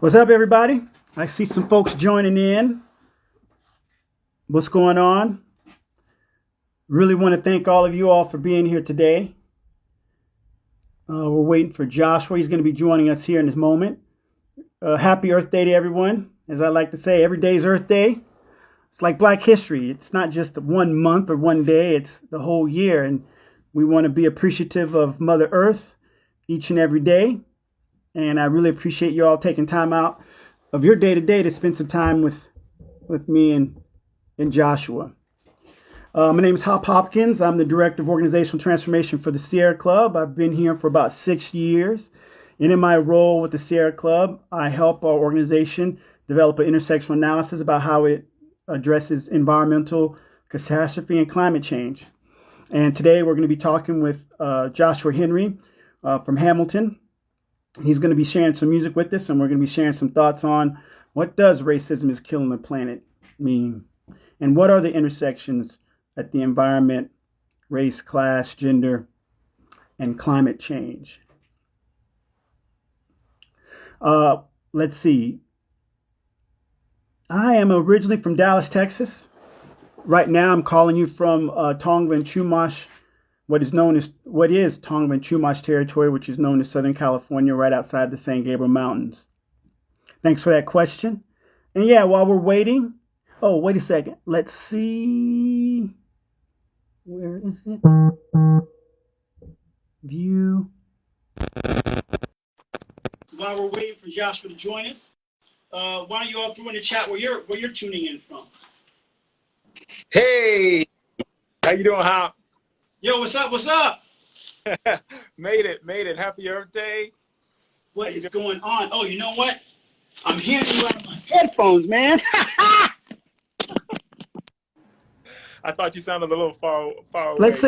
What's up, everybody? I see some folks joining in. What's going on? Really want to thank all of you all for being here today. We're waiting for Joshua. He's going to be joining us here in this moment. Happy Earth Day to everyone. As I like to say, every day is Earth Day. It's like Black History. It's not just 1 month or 1 day. It's the whole year. And we want to be appreciative of Mother Earth each and every day. And I really appreciate you all taking time out of your day to day to spend some time with me and Joshua. My name is Hopkins. I'm the Director of Organizational Transformation for the Sierra Club. I've been here for about 6 years. And in my role with the Sierra Club, I help our organization develop an intersectional analysis about how it addresses environmental catastrophe and climate change. And today we're going to be talking with Joshua Henry from Hamilton. He's going to be sharing some music with us, and we're going to be sharing some thoughts on what does racism is killing the planet mean, and what are the intersections at the environment, race, class, gender, and climate change. Let's see. I am originally from Dallas, Texas. Right now, I'm calling you from Tongva and Chumash, what is Tongva and Chumash territory, which is known as Southern California, right outside the San Gabriel Mountains. Thanks for that question. And yeah, while we're waiting, oh, wait a second. Let's see. Where is it? View. While we're waiting for Joshua to join us, why don't you all throw in the chat where you're tuning in from? Hey, how you doing, Hop? Yo, what's up? What's up? Made it. Happy Earth Day. What is going on? Oh, you know what? I'm hearing you out of my headphones, man. I thought you sounded a little far away. Let's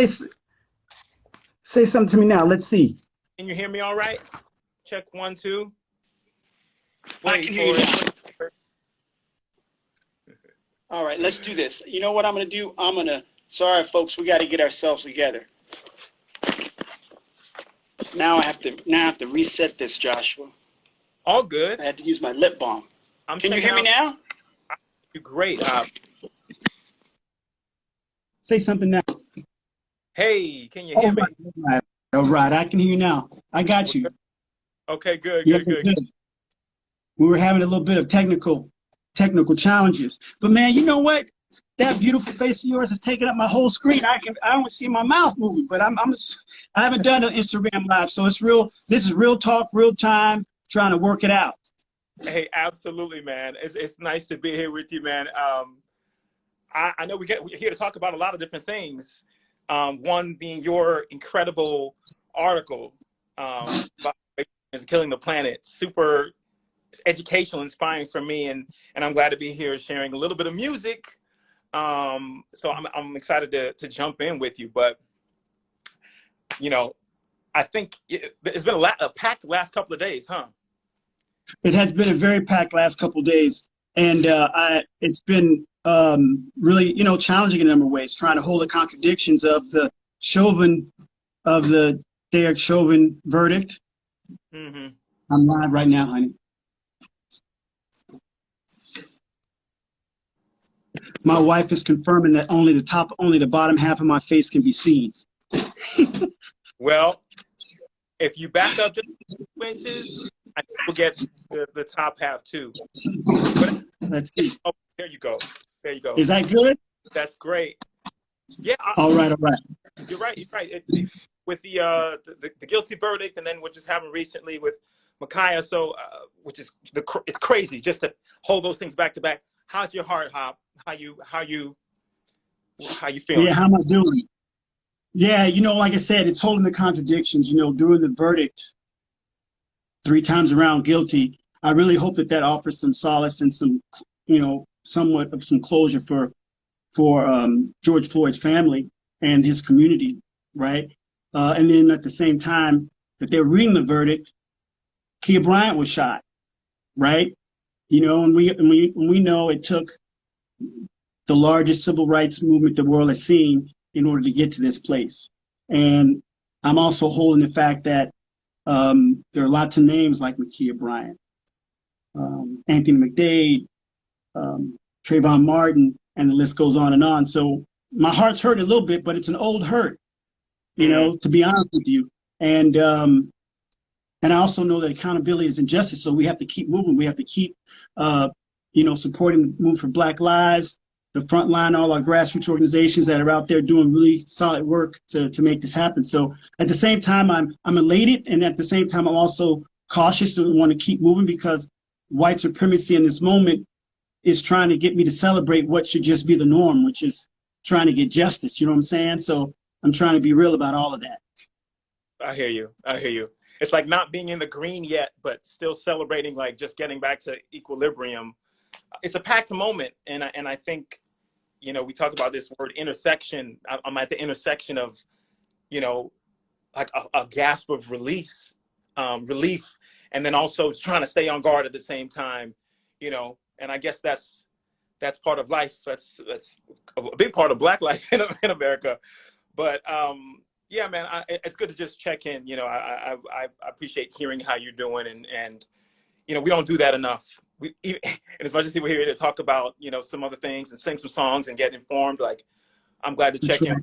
say something to me now. Let's see. Can you hear me all right? Check 1, 2. I can hear you now. All right, let's do this. You know what I'm going to do? Sorry, folks, we got to get ourselves together. Now I have to reset this, Joshua. All good. I had to use my lip balm. Can you hear me now? You're great, Hop. Say something now. Hey, can you hear me? All right, I can hear you now. I got you. Okay, good. We were having a little bit of technical challenges, but man, you know what? That beautiful face of yours is taking up my whole screen. I don't see my mouth moving, but I haven't done an Instagram live, so it's real. This is real talk, real time, trying to work it out. Hey, absolutely, man. It's nice to be here with you, man. I know we're here to talk about a lot of different things. One being your incredible article about is killing the planet. Super educational, inspiring for me, and I'm glad to be here sharing a little bit of music. So I'm excited to jump in with you, but I think it's been a packed last couple of days, huh? It has been a very packed last couple of days, and it's been really challenging in a number of ways, trying to hold the contradictions of the Derek Chauvin verdict. Mm-hmm. I'm live right now, honey. My wife is confirming that only the bottom half of my face can be seen. Well, if you back up just 2 inches, I think we'll get the top half too. Let's see. Oh, there you go. Is that good? That's great. Yeah. All right. You're right. With the guilty verdict, and then what just happened recently with Micaiah, so it's crazy just to hold those things back to back. How's your heart, Hop? How you feeling? Yeah, how am I doing? Yeah, like I said, it's holding the contradictions. During the verdict, 3 times around guilty. I really hope that offers some solace and some, somewhat of some closure for George Floyd's family and his community, right? And then at the same time that they're reading the verdict, Kia Bryant was shot, right? And we know it took the largest civil rights movement the world has seen in order to get to this place. And I'm also holding the fact that there are lots of names like Micaiah Bryant Anthony McDade, Trayvon Martin, and the list goes on and on. So my heart's hurt a little bit, but it's an old hurt, you know, to be honest with you. And I also know that accountability is injustice, so we have to keep moving. We have to keep, supporting the move for Black Lives, the Frontline, all our grassroots organizations that are out there doing really solid work to make this happen. So at the same time, I'm elated, and at the same time, I'm also cautious and want to keep moving because white supremacy in this moment is trying to get me to celebrate what should just be the norm, which is trying to get justice. You know what I'm saying? So I'm trying to be real about all of that. I hear you. It's like not being in the green yet, but still celebrating, like just getting back to equilibrium. It's a packed moment. And I think, we talk about this word intersection. I'm at the intersection of, like a gasp of relief, and then also trying to stay on guard at the same time, and I guess that's part of life. That's a big part of Black life in America. But yeah, man, it's good to just check in. I appreciate hearing how you're doing, and we don't do that enough. And as much as we're here to talk about some other things and sing some songs and get informed, like I'm glad to check in.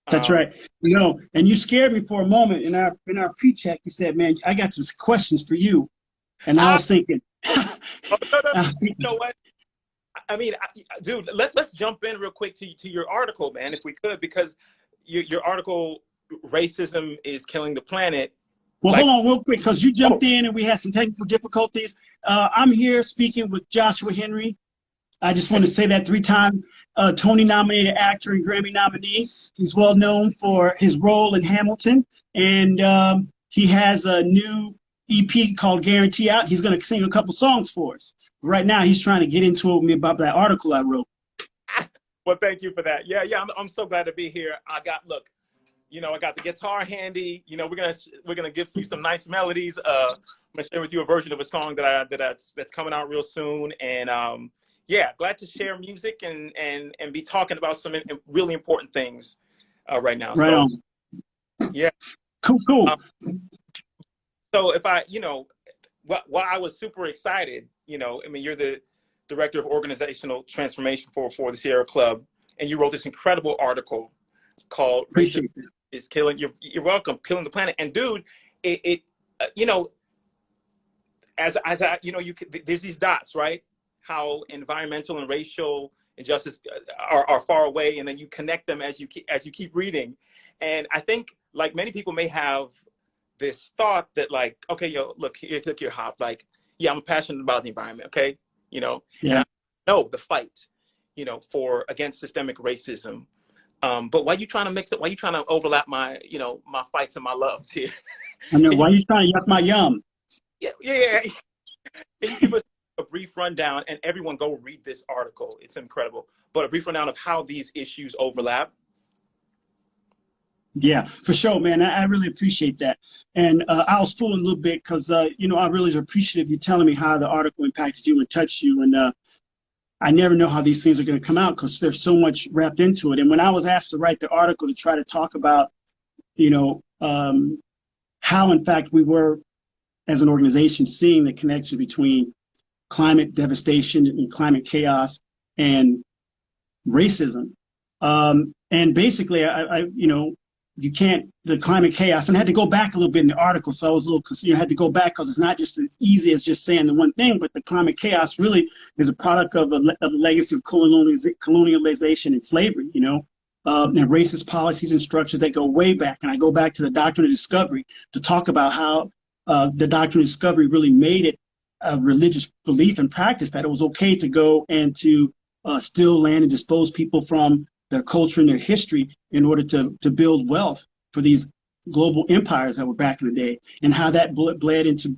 That's right. And you scared me for a moment in our pre-check. You said, "Man, I got some questions for you," and I was thinking, no. You know what? I mean, dude, let's jump in real quick to your article, man, if we could, because your article, "Racism is Killing the Planet." Well, hold on real quick, because you jumped in and we had some technical difficulties. I'm here speaking with Joshua Henry. I just want to say that 3-time Tony-nominated actor and Grammy nominee. He's well known for his role in Hamilton, and he has a new EP called Guarantee out. He's going to sing a couple songs for us. Right now, he's trying to get into it with me about that article I wrote. Well, thank you for that. Yeah, I'm so glad to be here. I got the guitar handy. We're gonna give you some nice melodies. I'm gonna share with you a version of a song that's coming out real soon. And yeah, glad to share music and be talking about some really important things right now. Right on. Yeah. Cool. So if while I was super excited, you're the director of organizational transformation for the Sierra Club, and you wrote this incredible article called "Racism is Killing." You're welcome. Killing the Planet. And dude, there's these dots, right? How environmental and racial injustice are far away, and then you connect them as you keep reading. And I think, like, many people may have this thought that, like, okay, look here, Hop, like, yeah, I'm passionate about the environment, okay, Yeah. And I know the fight, for against systemic racism. But why are you trying to mix it? Why are you trying to overlap my, my fights and my loves here? I know. Why are you trying to yuck my yum? Yeah. Can you give us a brief rundown, and everyone go read this article. It's incredible. But a brief rundown of how these issues overlap. Yeah, for sure, man. I really appreciate that. And I was fooling a little bit because, I really appreciate you telling me how the article impacted you and touched you. And I never know how these things are going to come out because there's so much wrapped into it. And when I was asked to write the article to try to talk about, how, in fact, we were, as an organization, seeing the connection between climate devastation and climate chaos and racism. And basically, you can't, the climate chaos, and I had to go back a little bit in the article. So I was a little concerned. I had to go back because it's not just as easy as just saying the one thing, but the climate chaos really is a product of a legacy of colonialization and slavery, and racist policies and structures that go way back. And I go back to the doctrine of discovery to talk about how the doctrine of discovery really made it a religious belief and practice that it was okay to go and to steal land and dispose people from their culture and their history in order to build wealth for these global empires that were back in the day, and how that bled into,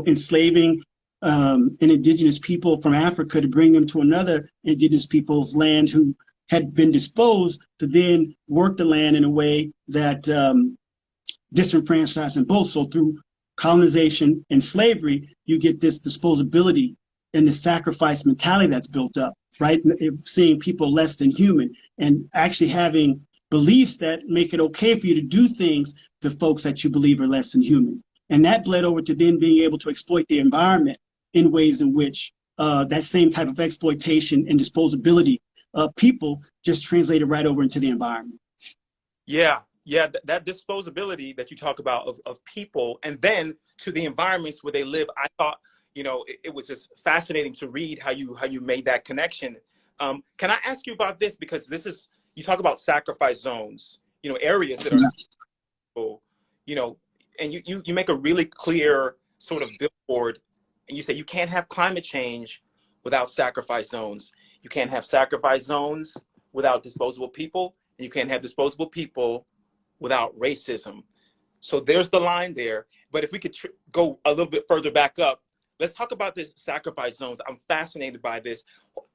enslaving an indigenous people from Africa to bring them to another indigenous people's land who had been disposed to then work the land in a way that disenfranchised them both. So through colonization and slavery, you get this disposability and the sacrifice mentality that's built up, right? Seeing people less than human and actually having beliefs that make it okay for you to do things to folks that you believe are less than human. And that bled over to then being able to exploit the environment in ways in which that same type of exploitation and disposability of people just translated right over into the environment. Yeah, yeah, that disposability that you talk about of people and then to the environments where they live. I thought, it was just fascinating to read how you made that connection. Can I ask you about this? Because you talk about sacrifice zones, areas that are, and you make a really clear sort of billboard, and you say you can't have climate change without sacrifice zones. You can't have sacrifice zones without disposable people. And you can't have disposable people without racism. So there's the line there. But if we could go a little bit further back up, let's talk about this sacrifice zones. I'm fascinated by this.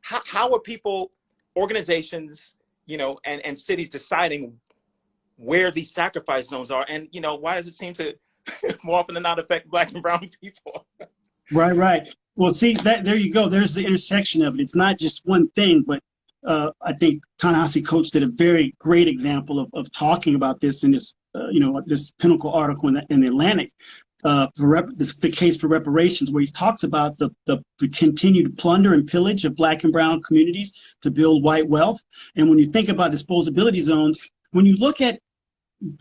How are people, organizations, and cities deciding where these sacrifice zones are? And, why does it seem to more often than not affect Black and brown people? Right. Well, see, there you go. There's the intersection of it. It's not just one thing, but I think Ta-Nehisi Coates did a very great example of talking about this in this, this pinnacle article in the Atlantic, the case for reparations, where he talks about the continued plunder and pillage of Black and brown communities to build white wealth. And when you think about disposability zones, when you look at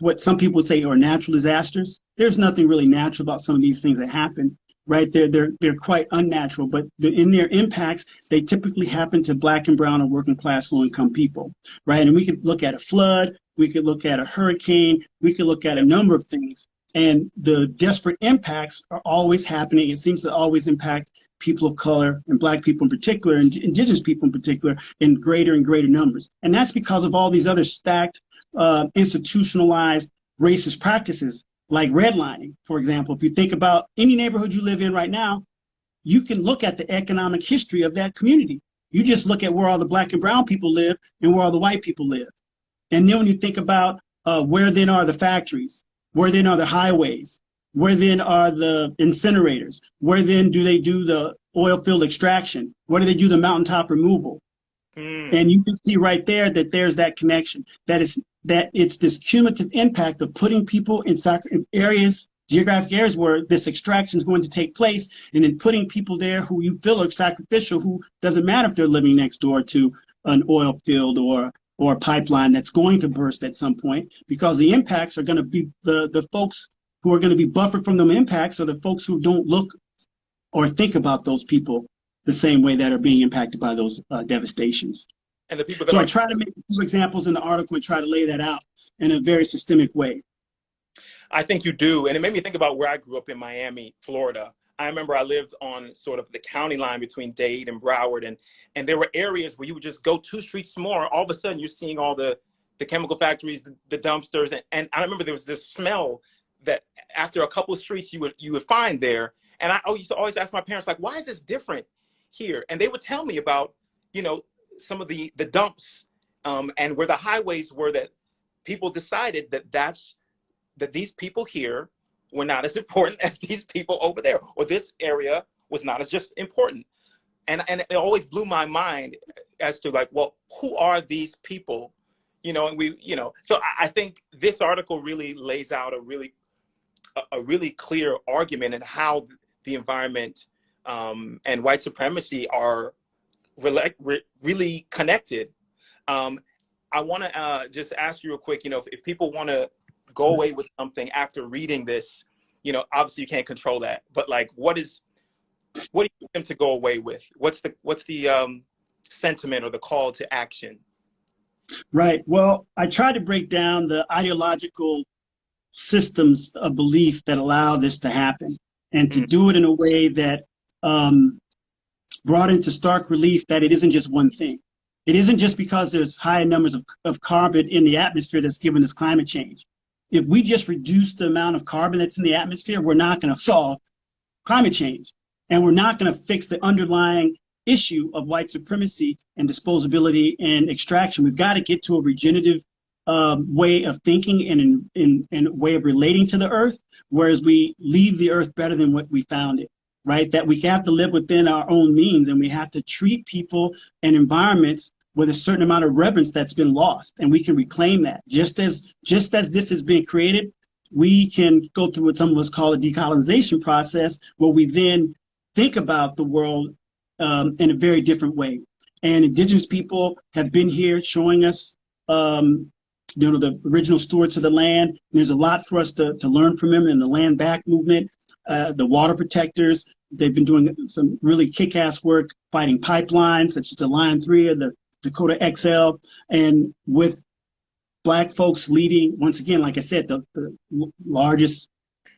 what some people say are natural disasters, there's nothing really natural about some of these things that happen, right? They're quite unnatural, but in their impacts, they typically happen to Black and brown or working class low income people, right? And we could look at a flood, we could look at a hurricane, we could look at a number of things. And the desperate impacts are always happening. It seems to always impact people of color and Black people in particular, and Indigenous people in particular, in greater and greater numbers. And that's because of all these other stacked, institutionalized racist practices like redlining, for example. If you think about any neighborhood you live in right now, you can look at the economic history of that community. You just look at where all the Black and brown people live and where all the white people live. And then when you think about where then are the factories, where then are the highways, where then are the incinerators, where then do they do the oil field extraction, where do they do the mountaintop removal? And you can see right there that there's that connection, that it's this cumulative impact of putting people in areas, geographic areas where this extraction is going to take place, and then putting people there who you feel are sacrificial, who doesn't matter if they're living next door to an oil field or a pipeline that's going to burst at some point, because the impacts are going to be the folks who are going to be buffered from them impacts are the folks who don't look or think about those people the same way that are being impacted by those devastations. And the people I try to make a few examples in the article and try to lay that out in a very systemic way. I think you do. And it made me think about where I grew up in Miami, Florida. I remember I lived on sort of the county line between Dade and Broward. And there were areas where you would just go 2 streets more. All of a sudden, you're seeing all the chemical factories, the dumpsters. And I remember there was this smell that after a couple of streets you would find there. And I used to always ask my parents, like, why is this different here? And they would tell me about, some of the dumps and where the highways were, that people decided that these people here were not as important as these people over there, or this area was not as just important. And it always blew my mind as to, like, well, who are these people? So I think this article really lays out a really clear argument in how the environment and white supremacy are really connected. I want to just ask you real quick, if people want to go away with something after reading this, obviously you can't control that, but like, what do you want them to go away with? What's the sentiment or the call to action? Right. Well, I try to break down the ideological systems of belief that allow this to happen, and to do it in a way that brought into stark relief that it isn't just one thing. It isn't just because there's high numbers of carbon in the atmosphere that's given us climate change. If we just reduce the amount of carbon that's in the atmosphere, we're not going to solve climate change. And we're not going to fix the underlying issue of white supremacy and disposability and extraction. We've got to get to a regenerative way of thinking and a way of relating to the earth, whereas we leave the earth better than what we found it, right? That we have to live within our own means, and we have to treat people and environments with a certain amount of reverence that's been lost, and we can reclaim that. Just as this is being created, we can go through what some of us call a decolonization process, where we then think about the world in a very different way. And indigenous people have been here showing us, the original stewards of the land. And there's a lot for us to learn from them in the land back movement, the water protectors. They've been doing some really kick-ass work fighting pipelines, such as the Line 3 or the Dakota XL. And with Black folks leading, once again, like I said, the largest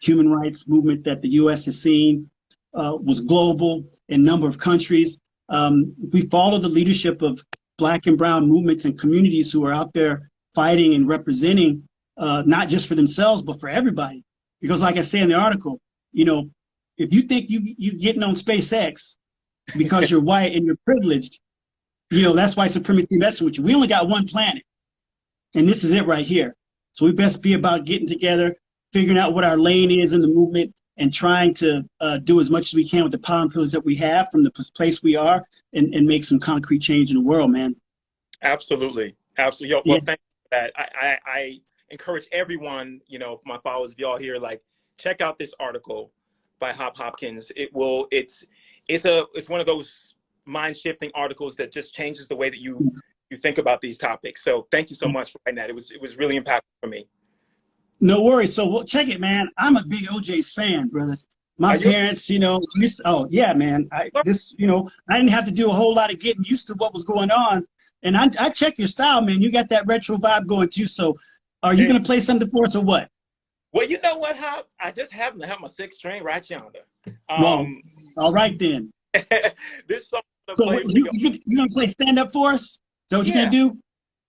human rights movement that the U.S. has seen, was global in a number of countries. We follow the leadership of Black and brown movements and communities who are out there fighting and representing, not just for themselves, but for everybody. Because like I say in the article, if you think you're getting on SpaceX because you're white and you're privileged, that's why supremacy messing with you. We only got one planet, and this is it right here. So we best be about getting together, figuring out what our lane is in the movement, and trying to do as much as we can with the power and privilege that we have from the place we are, and make some concrete change in the world, man. Absolutely. Absolutely. Yo, well, thank you for that. I encourage everyone, for my followers, if y'all here, like, check out this article by Hopkins. It's one of those mind-shifting articles that just changes the way that you think about these topics. So thank you so much for writing that. It was really impactful for me. No worries. So check it, man. I'm a big OJ's fan, brother. My parents, oh yeah, man. I didn't have to do a whole lot of getting used to what was going on. And I checked your style, man. You got that retro vibe going too. So are you going to play something for us or what? Well, you know what, Hop? I just happen to have my 6th string right yonder. Well, all right then. This song So you going to play stand up for us? Is that what you're going to do?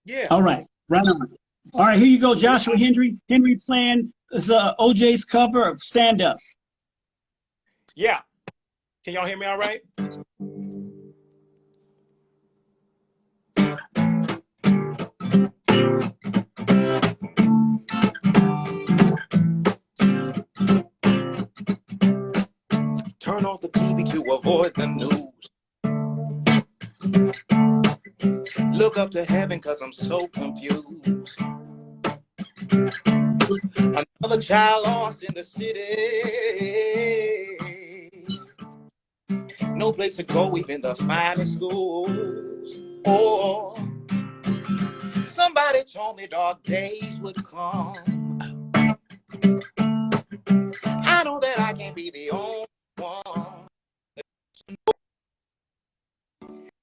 Yeah. All right. Right on. All right, here you go, Joshua Henry. Henry playing OJ's cover of Stand Up. Yeah. Can y'all hear me all right? Turn off the TV to avoid the news. Look up to heaven because I'm so confused. Another child lost in the city. No place to go, even the finest schools. Oh, somebody told me dark days would come. I know that I can't be the only one.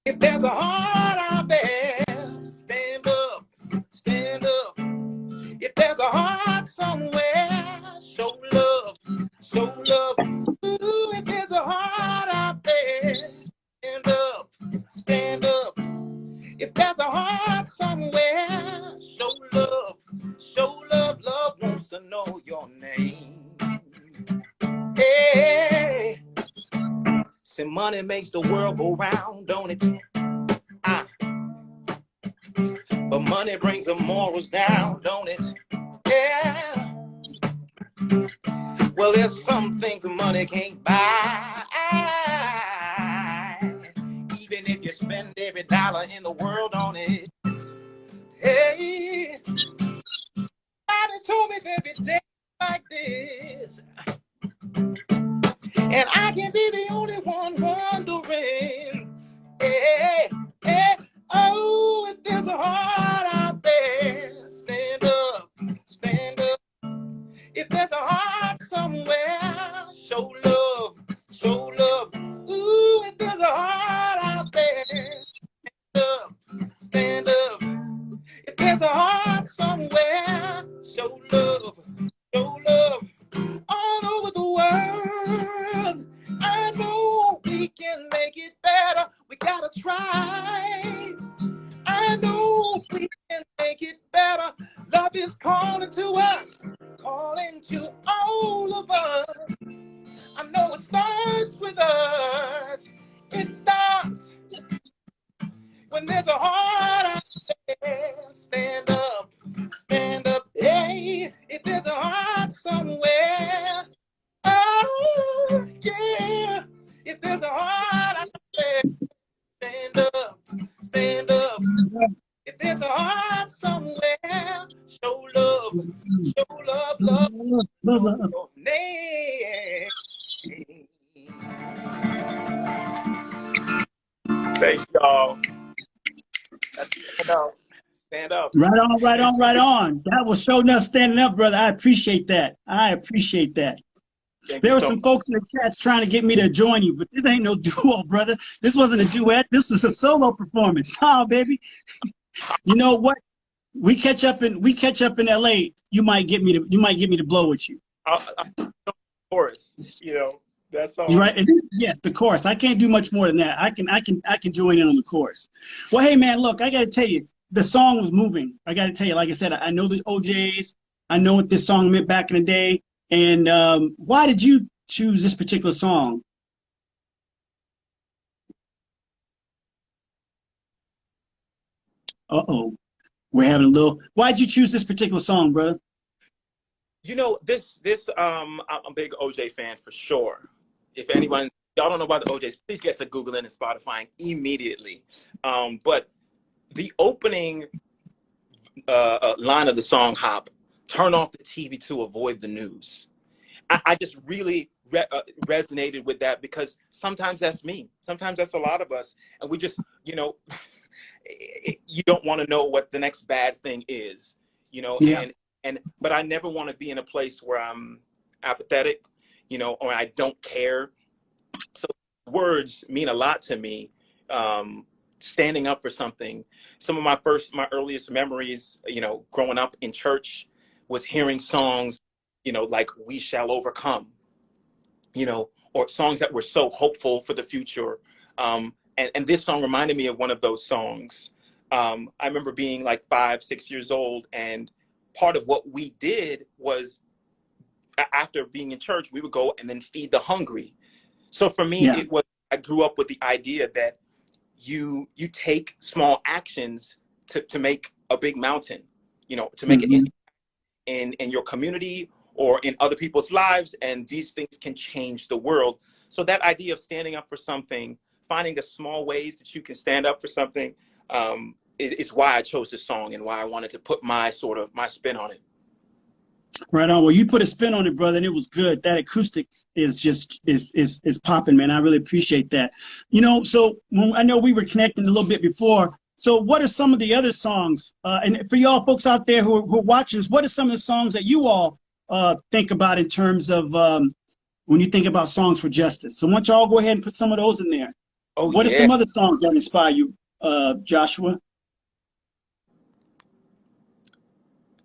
If there's a heart out there, stand up, stand up. If there's a heart somewhere, show love, show love. Ooh, if there's a heart out there, stand up, stand up. If there's a heart somewhere, show love, show love. Love wants to know your name. Hey, say money makes the world go round, don't it? But money brings the morals down, don't it? Yeah. Well, there's some things money can't buy. Even if you spend every dollar in the world on it. Hey, somebody told me there'd be days like this. And I can be the only one wondering. Hey, hey, oh, if there's a heart out there, stand up, stand up. If there's a heart somewhere, show love, show love. Ooh, if there's a heart out there, stand up, stand up. If there's a heart somewhere, show love, show love. All over the world, I know we can make it better. We gotta try. I know we can make it better. Love is calling to us, calling to all of us. I know it starts with us. It starts when there's a heart out there. Stand up, stand up. Hey, if there's a heart somewhere. Oh, yeah. If there's a heart out there, stand up, stand up. If there's a heart somewhere, show love, love. Thanks, y'all. Stand up. Stand up. Right on, right on, right on. That was sure enough standing up, brother. I appreciate that. I appreciate that. Thank There you were so some much. folks in the chats trying to get me to join you, but this ain't no duo, brother. This wasn't a duet. This was a solo performance. Nah, baby. You know what? We catch up in LA. You might get me to blow with you. Of course, that's all. You're right. And yes, the chorus. I can't do much more than that. I can join in on the chorus. Well, hey man, look, I got to tell you, the song was moving. I got to tell you, like I said, I know the OJs. I know what this song meant back in the day. And why did you choose this particular song? Uh-oh. We're having a little. Why'd you choose this particular song, brother? I'm a big OJ fan for sure. If anyone, y'all don't know about the OJs, please get to Googling and Spotifying immediately. But the opening line of the song "Hop," turn off the TV to avoid the news. I just really resonated with that because sometimes that's me. Sometimes that's a lot of us, and we just, you don't want to know what the next bad thing is, Yeah. but I never want to be in a place where I'm apathetic, or I don't care. So words mean a lot to me. Standing up for something. Some of my earliest memories, growing up in church was hearing songs, like "We Shall Overcome," or songs that were so hopeful for the future. And this song reminded me of one of those songs. I remember being like 5, 6 years old, and part of what we did was after being in church, we would go and then feed the hungry. So for me, Yeah. I grew up with the idea that you take small actions to make a big mountain, to make it in your community or in other people's lives, and these things can change the world. So that idea of standing up for something, finding the small ways that you can stand up for something, is why I chose this song and why I wanted to put my spin on it. Right on. Well, you put a spin on it, brother, and it was good. That acoustic is just is popping, man. I really appreciate that. So I know we were connecting a little bit before. So what are some of the other songs? And for y'all folks out there who are watching, what are some of the songs that you all think about in terms of when you think about songs for justice? So why don't y'all go ahead and put some of those in there? Oh, What are yeah. some other songs that inspire you, Joshua?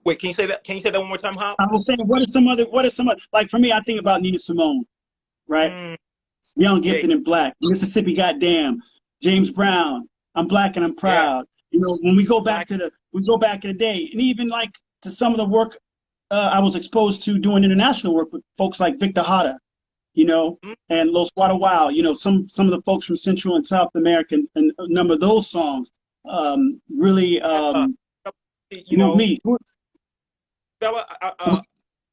Wait, can you say that? Can you say that one more time, Hop? I was saying, what are some other, like for me, I think about Nina Simone, right? Young, Yeah. Gifted, and Black, Mississippi Goddamn, James Brown, I'm Black and I'm Proud. When we go back in the day, and even like to some of the work I was exposed to doing international work with folks like Victor Hara, and Los Guada Wow, some of the folks from Central and South America, and a number of those songs really moved me.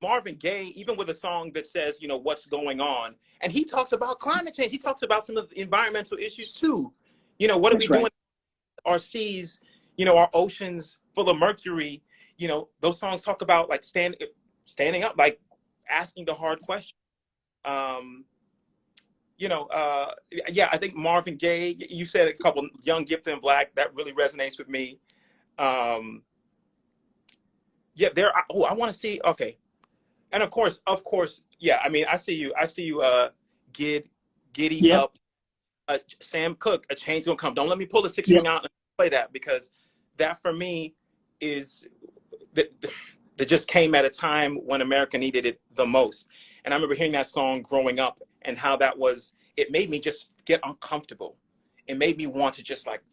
Marvin Gaye, even with a song that says, what's going on, and he talks about climate change. He talks about some of the environmental issues too. What are we doing? Our seas, our oceans full of mercury. Those songs talk about like standing up, like asking the hard question. I think Marvin Gaye. You said a couple, Young, Gifted, and Black. That really resonates with me. I want to see. Okay, and of course, yeah. I mean, I see you. Giddy up. Sam Cooke, A Change Gonna Come. Don't let me pull the 6-string out and play that, because that for me is that just came at a time when America needed it the most. And I remember hearing that song growing up and how it made me just get uncomfortable. It made me want to just like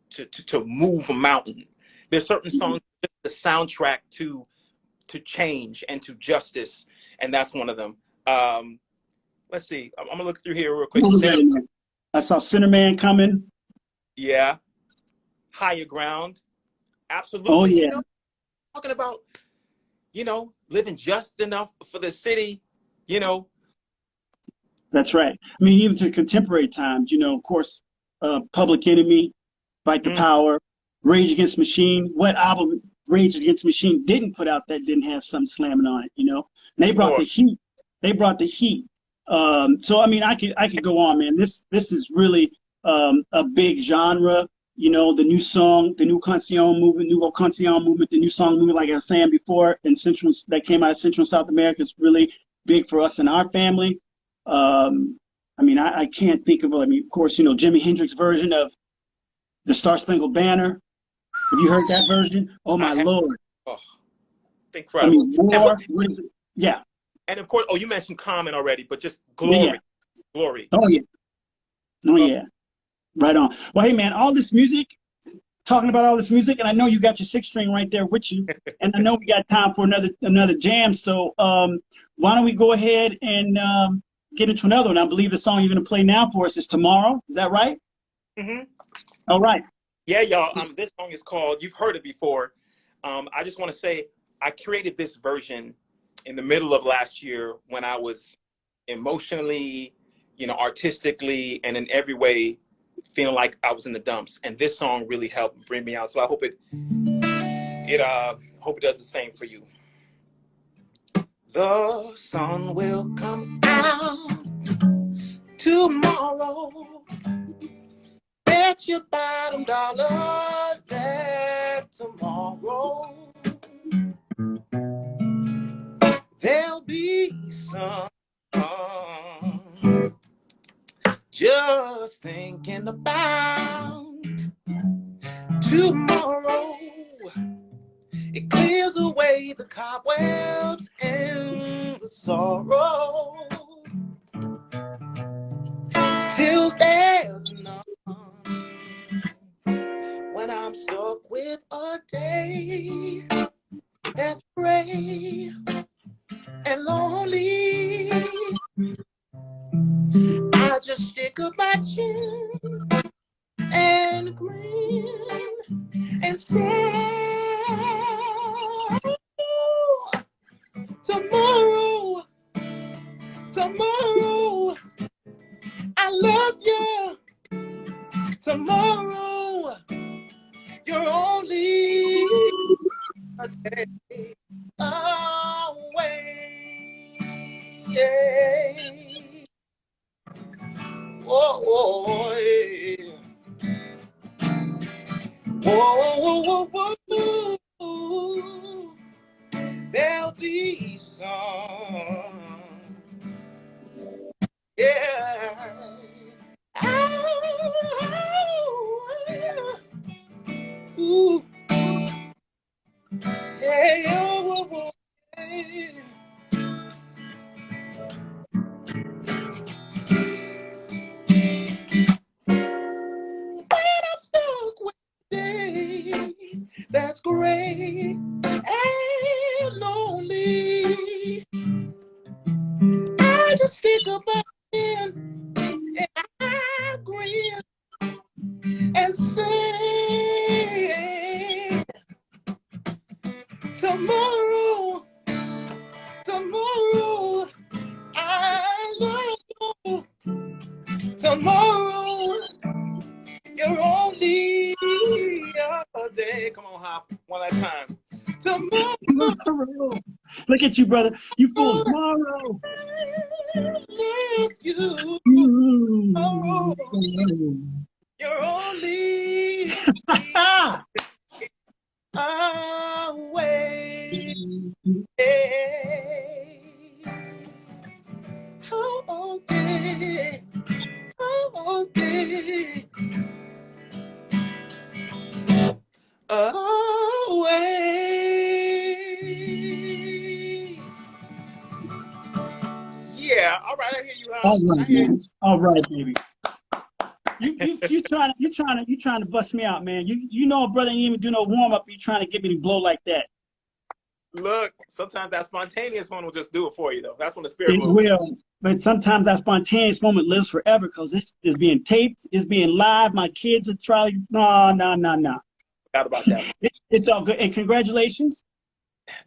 to move a mountain. There's certain songs, the soundtrack to change and to justice, and that's one of them. Let's see. I'm gonna look through here real quick. I saw Cinnamon Coming. Yeah. Higher Ground. Absolutely. Oh, yeah. Talking about, living just enough for the city, That's right. I mean, even to contemporary times, of course, Public Enemy, Fight the Power, Rage Against the Machine. What album Rage Against the Machine didn't put out that didn't have something slamming on it, And they brought the heat. So I mean, I could go on, man. This is really a big genre. You know, the new song, the new canción movement, nouveau canción movement, the new song movement, like I was saying before, in Central, that came out of Central and South America, is really big for us in our family. I mean, I can't think of, I mean, of course, you know, Jimi Hendrix version of the Star Spangled Banner. Have you heard that version? Oh, my Lord. Oh, I incredible. mean, more, what is it? Yeah. And of course, oh, you mentioned Common already, but just Glory. Yeah. Glory. Oh, yeah. Oh, yeah. Right on. Well, hey, man, all this music, talking about all this music, and I know you got your 6-string right there with you, and I know we got time for another jam. So why don't we go ahead and get into another one? I believe the song you're going to play now for us is Tomorrow. Is that right? Mm-hmm. All right. Yeah, y'all. This song is called, you've heard it before. I just want to say I created this version in the middle of last year when I was emotionally, you know, artistically, and in every way feeling like I was in the dumps. And this song really helped bring me out. So I hope it does the same for you. The sun will come out tomorrow. Bet your bottom dollar that tomorrow there'll be sun. Just thinking about tomorrow. It clears away the cobwebs and the sorrow. Till there's none. When I'm stuck with a day that's gray and lonely, I just stick up my chin and grin and say, tomorrow, tomorrow, I love you. Tomorrow, you're only a day away. Yeah. Oh, yeah. Whoa, whoa, whoa, whoa. There'll be some. Yeah. Oh, ooh. Hey, oh, whoa, whoa, hey. When I'm stuck with a day that's gray and lonely, I just stick up my chin and I grin and say, tomorrow, tomorrow, I love you. Tomorrow, you're only a day. Come on, Hop, one last time. Tomorrow. Look at you, brother. You fool. Tomorrow. Love you. Tomorrow, you're only away. Oh, okay. Oh, okay. Away. Yeah, all right, I hear you, Hop. All right, man. All right, baby. You trying to bust me out, man. You know, brother, ain't even do no warm up. You trying to get me to blow like that. Look, sometimes that spontaneous one will just do it for you, though. That's when the spirit It moves. will, but sometimes that spontaneous moment lives forever because it's being taped, it's being live. My kids are trying. No. Forgot about that. It's all good, and congratulations.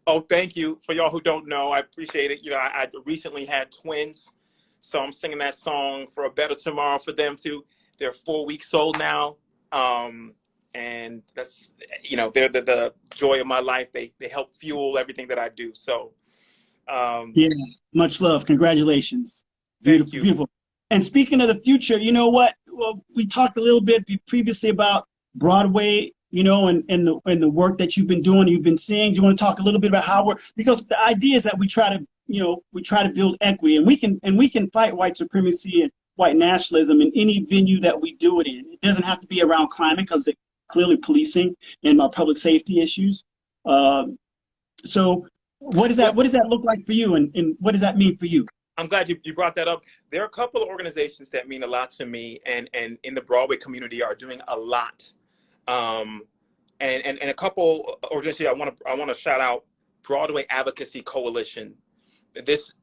Oh, thank you. For y'all who don't know, I appreciate it. You know, I recently had twins, so I'm singing that song for a better tomorrow for them too. They're 4 weeks old now, and that's, you know, they're the joy of my life. They help fuel everything that I do. So, Yeah, much love. Congratulations. Beautiful, thank you. beautiful. And speaking of the future, you know what? well, we talked a little bit previously about Broadway, you know, and the work that you've been doing, you've been seeing. Do you want to talk a little bit about how because the idea is that we try to, you know, we try to build equity, and we can fight white supremacy and white nationalism in any venue that we do it in. It doesn't have to be around climate, because it's clearly policing and public safety issues. So what does that look like for you, and what does that mean for you? I'm glad you brought that up. There are a couple of organizations that mean a lot to me, and in the Broadway community are doing a lot. And a couple organizations I want to shout out: Broadway Advocacy Coalition.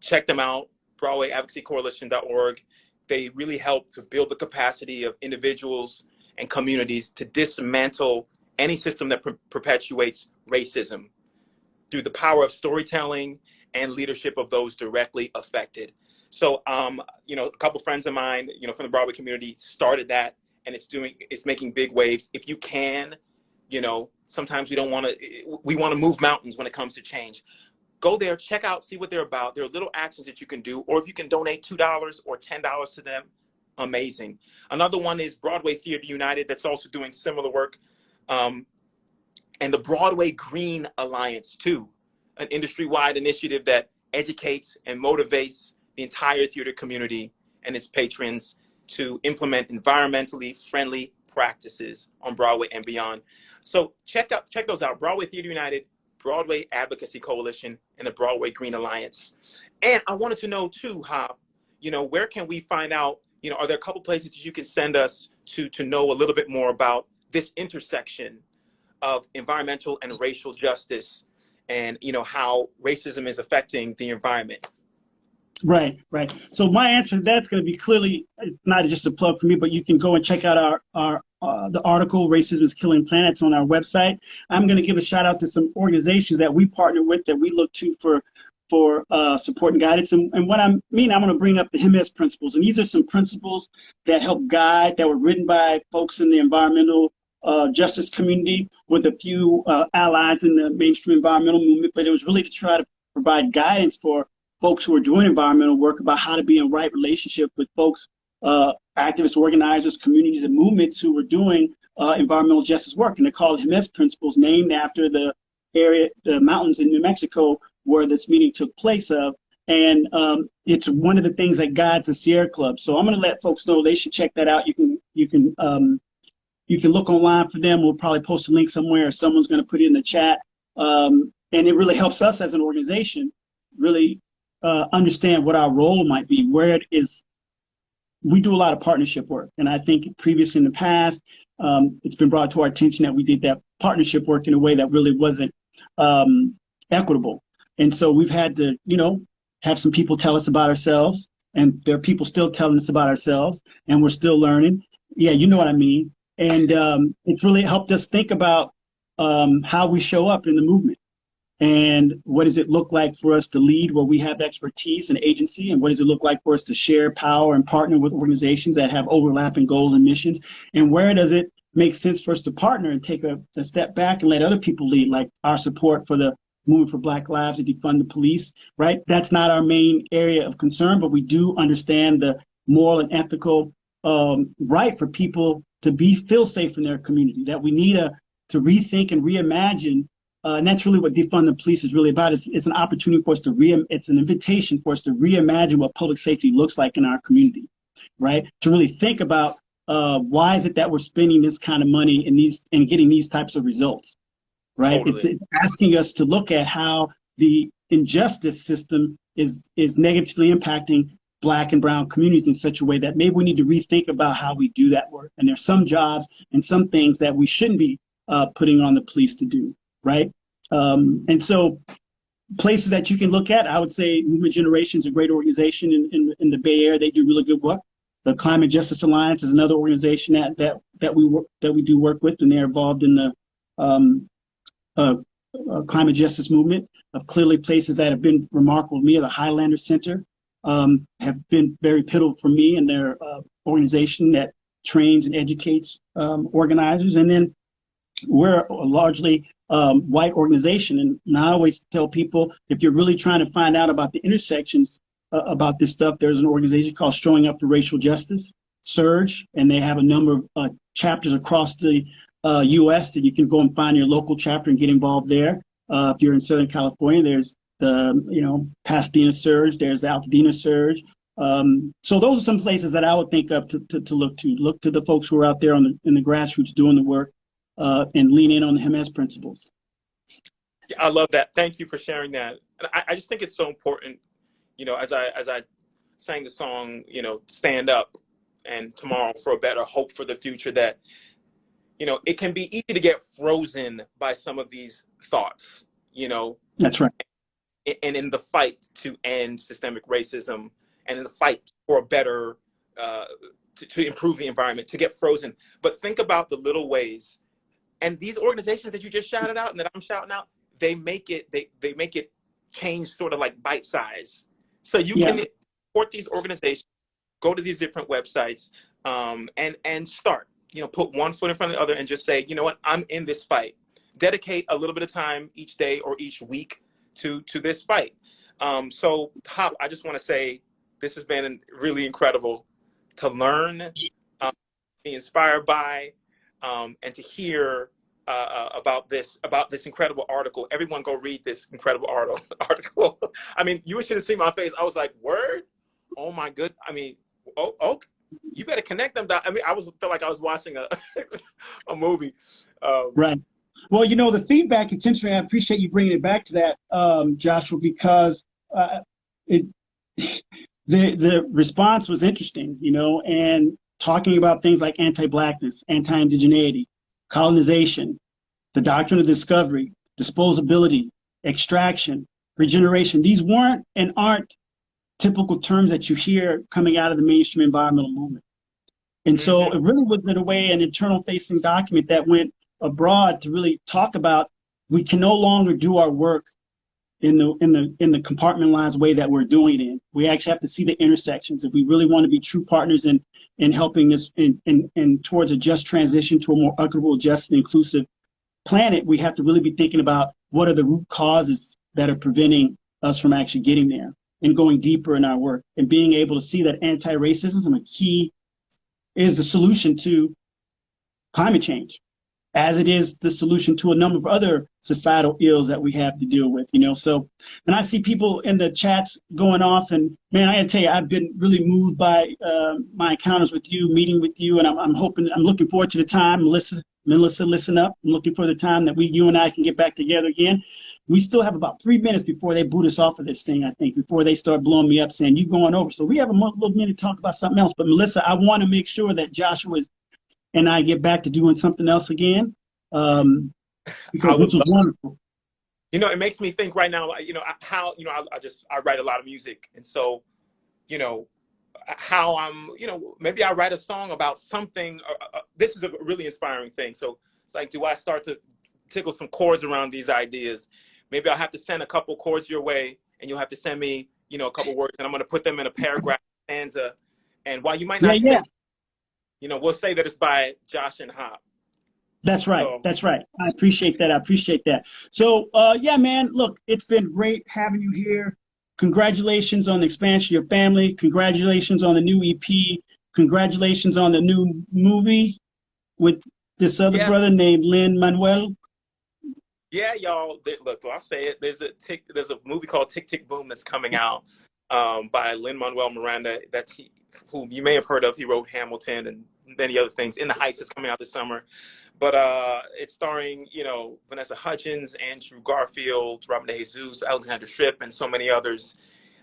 Check them out, BroadwayAdvocacyCoalition.org. They really help to build the capacity of individuals and communities to dismantle any system that perpetuates racism through the power of storytelling and leadership of those directly affected. So, you know, a couple friends of mine, you know, from the Broadway community started that, and it's making big waves. If you can, you know, sometimes we want to move mountains when it comes to change. Go there, check out, see what they're about. There are little actions that you can do, or if you can donate $2 or $10 to them, amazing. Another one is Broadway Theater United, that's also doing similar work. And the Broadway Green Alliance too, an industry-wide initiative that educates and motivates the entire theater community and its patrons to implement environmentally friendly practices on Broadway and beyond. So check those out: Broadway Theater United, Broadway Advocacy Coalition, and the Broadway Green Alliance. And I wanted to know too, Hop, you know, where can we find out, you know, are there a couple places that you can send us to know a little bit more about this intersection of environmental and racial justice, and, you know, how racism is affecting the environment? Right. So my answer to that's going to be clearly not just a plug for me, but you can go and check out the article, Racism is Killing Planets, on our website. I'm going to give a shout out to some organizations that we partner with, that we look to for support and guidance. And what I mean, I'm going to bring up the Hemis Principles. And these are some principles that help guide, that were written by folks in the environmental justice community with a few allies in the mainstream environmental movement. But it was really to try to provide guidance for folks who are doing environmental work about how to be in right relationship with folks, activists, organizers, communities, and movements who were doing environmental justice work. And they're called Hemis Principles, named after the mountains in New Mexico where this meeting took place of. And it's one of the things that guides the Sierra Club. So I'm going to let folks know they should check that out. You can look online for them. We'll probably post a link somewhere, or someone's going to put it in the chat. And it really helps us as an organization really understand what our role might be, where it is. We do a lot of partnership work. And I think previously in the past, it's been brought to our attention that we did that partnership work in a way that really wasn't equitable. And so we've had to, you know, have some people tell us about ourselves, and there are people still telling us about ourselves, and we're still learning. Yeah, you know what I mean. And it's really helped us think about how we show up in the movement, and what does it look like for us to lead where we have expertise and agency, and what does it look like for us to share power and partner with organizations that have overlapping goals and missions, and where does it make sense for us to partner and take a step back and let other people lead, like our support for the Movement for Black Lives to defund the police, right? That's not our main area of concern, but we do understand the moral and ethical right for people to feel safe in their community, that we need to rethink and reimagine. And that's really what defund the police is really about. It's an opportunity for us it's an invitation for us to reimagine what public safety looks like in our community, right? To really think about why is it that we're spending this kind of money and getting these types of results, right? Totally. It's asking us to look at how the injustice system is negatively impacting Black and brown communities in such a way that maybe we need to rethink about how we do that work. And there's some jobs and some things that we shouldn't be putting on the police to do, right? And so places that you can look at, I would say Movement Generation is a great organization in the Bay Area. They do really good work. The Climate Justice Alliance is another organization that we do work with, and they're involved in the climate justice movement. Clearly, places that have been remarkable to me are the Highlander Center, have been very pivotal for me in their organization that trains and educates organizers. And then we're a largely white organization. And I always tell people, if you're really trying to find out about the intersections about this stuff, there's an organization called Showing Up for Racial Justice. surge, and they have a number of chapters across the U.S. that you can go and find your local chapter and get involved there. If you're in Southern California, there's the Pasadena surge, there's the Altadena surge. So those are some places that I would think of to look to. Look to the folks who are out there in the grassroots doing the work, and lean in on the Hemis Principles. Yeah, I love that. Thank you for sharing that. And I just think it's so important, as I sang the song, stand up and tomorrow for a better hope for the future, that, it can be easy to get frozen by some of these thoughts, That's right. And in the fight to end systemic racism and in the fight for a better, to improve the environment, to get frozen. But think about the little ways. And these organizations that you just shouted out and that I'm shouting out, they make it change sort of like bite size. So you can support these organizations, go to these different websites, and start, put one foot in front of the other and just say, you know what, I'm in this fight. Dedicate a little bit of time each day or each week to this fight. So Hop, I just want to say this has been really incredible to learn, be inspired by, and to hear about this incredible article. Everyone go read this incredible article. I mean, you should have seen my face. I was like, word? Oh my good. I mean, oh, you better connect them down. I mean, felt like I was watching a movie. Right. Well, the feedback, it's interesting. I appreciate you bringing it back to that, Joshua, because the response was interesting, and talking about things like anti-Blackness, anti-indigeneity, colonization, the doctrine of discovery, disposability, extraction, regeneration. These weren't and aren't typical terms that you hear coming out of the mainstream environmental movement. And so it really was, in a way, an internal facing document that went abroad to really talk about, we can no longer do our work in the compartmentalized way that we're doing it in. We actually have to see the intersections. If we really want to be true partners in helping this in towards a just transition to a more equitable, just, and inclusive planet, we have to really be thinking about what are the root causes that are preventing us from actually getting there and going deeper in our work, and being able to see that anti-racism is the solution to climate change, as it is the solution to a number of other societal ills that we have to deal with, So, and I see people in the chats going off, and man, I gotta tell you, I've been really moved by my encounters with you, meeting with you, and I'm looking forward to the time. Melissa, listen up. I'm looking for the time that you and I can get back together again. We still have about 3 minutes before they boot us off of this thing, I think, before they start blowing me up saying, you going over. So we have a little minute to talk about something else. But Melissa, I want to make sure that Joshua and I get back to doing something else again, because this was wonderful. It makes me think right now, how, I write a lot of music. And so, how I'm, maybe I write a song about something. This is a really inspiring thing. So it's like, do I start to tickle some chords around these ideas? Maybe I'll have to send a couple chords your way, and you'll have to send me, a couple words, and I'm going to put them in a paragraph, stanza. And while you might not say, we'll say that it's by Josh and Hop. That's right. So, that's right. I appreciate that. So, man, look, it's been great having you here. Congratulations on the expansion of your family. Congratulations on the new EP. Congratulations on the new movie with this other brother named Lin-Manuel. Yeah, y'all. Look, I'll say it. There's a movie called Tick, Tick, Boom that's coming out by Lin-Manuel Miranda, who you may have heard of. He wrote Hamilton and many other things. In the Heights is coming out this summer. But it's starring, Vanessa Hudgens, Andrew Garfield, Robin DeJesus, Alexander Shipp, and so many others.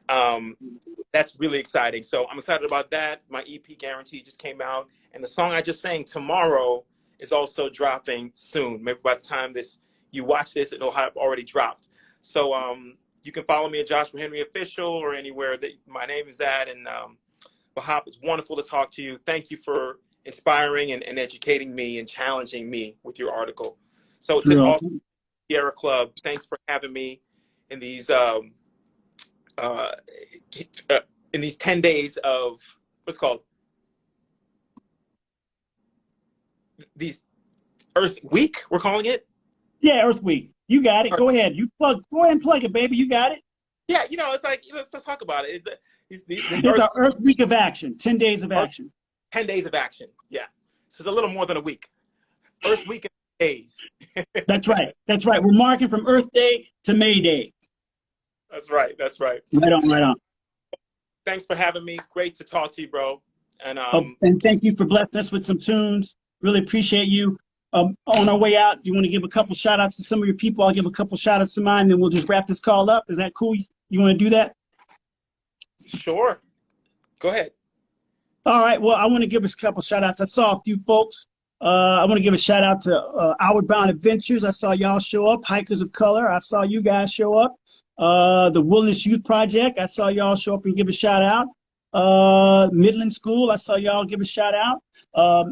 That's really exciting. So I'm excited about that. My EP Guarantee just came out. And the song I just sang, Tomorrow, is also dropping soon. Maybe by the time you watch this, it'll have already dropped. So you can follow me at Joshua Henry Official or anywhere that my name is at. And Bahop, it's wonderful to talk to you. Thank you for inspiring and educating me and challenging me with your article. So to also Sierra Club, thanks for having me in these 10 days of what's called these Earth Week, we're calling it. Yeah, Earth Week. You got it. Go ahead. Go ahead and plug it, baby. You got it. Yeah, it's like let's talk about it. It's our Earth Week of action. 10 days of action. 10 days of action. Yeah. So it's a little more than a week. First week in days. That's right. That's right. We're marking from Earth Day to May Day. That's right. That's right. Right on, right on. Thanks for having me. Great to talk to you, bro. And and thank you for blessing us with some tunes. Really appreciate you. On our way out, you want to give a couple shout outs to some of your people? I'll give a couple shout outs to mine, and then we'll just wrap this call up. Is that cool? You want to do that? Sure. Go ahead. All right. Well, I want to give us a couple shout outs. I saw a few folks. I want to give a shout out to Outward Bound Adventures. I saw y'all show up. Hikers of Color. I saw you guys show up. The Wilderness Youth Project. I saw y'all show up and give a shout out. Midland School. I saw y'all give a shout out.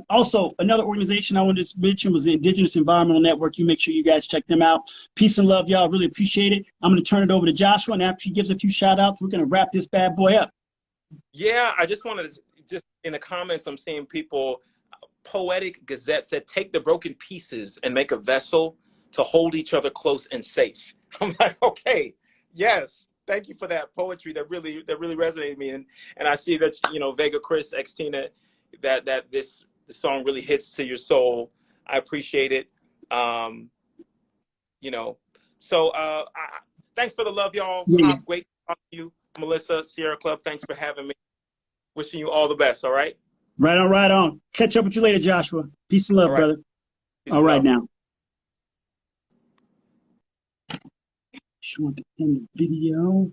Also, another organization I wanted to mention was the Indigenous Environmental Network. You make sure you guys check them out. Peace and love, y'all. Really appreciate it. I'm going to turn it over to Joshua, and after he gives a few shout outs, we're going to wrap this bad boy up. Yeah, I just wanted to, just in the comments, I'm seeing people, Poetic Gazette said, take the broken pieces and make a vessel to hold each other close and safe. I'm like, okay, yes. Thank you for that poetry that really resonated with me. And I see that, Vega Chris, X-Tina, that this song really hits to your soul. I appreciate it. So thanks for the love, y'all. Yeah. Great to talk to you. Melissa, Sierra Club, thanks for having me. Wishing you all the best, all right? Right on, right on. Catch up with you later, Joshua. Peace and love, brother. All right, now. Just want to end the video.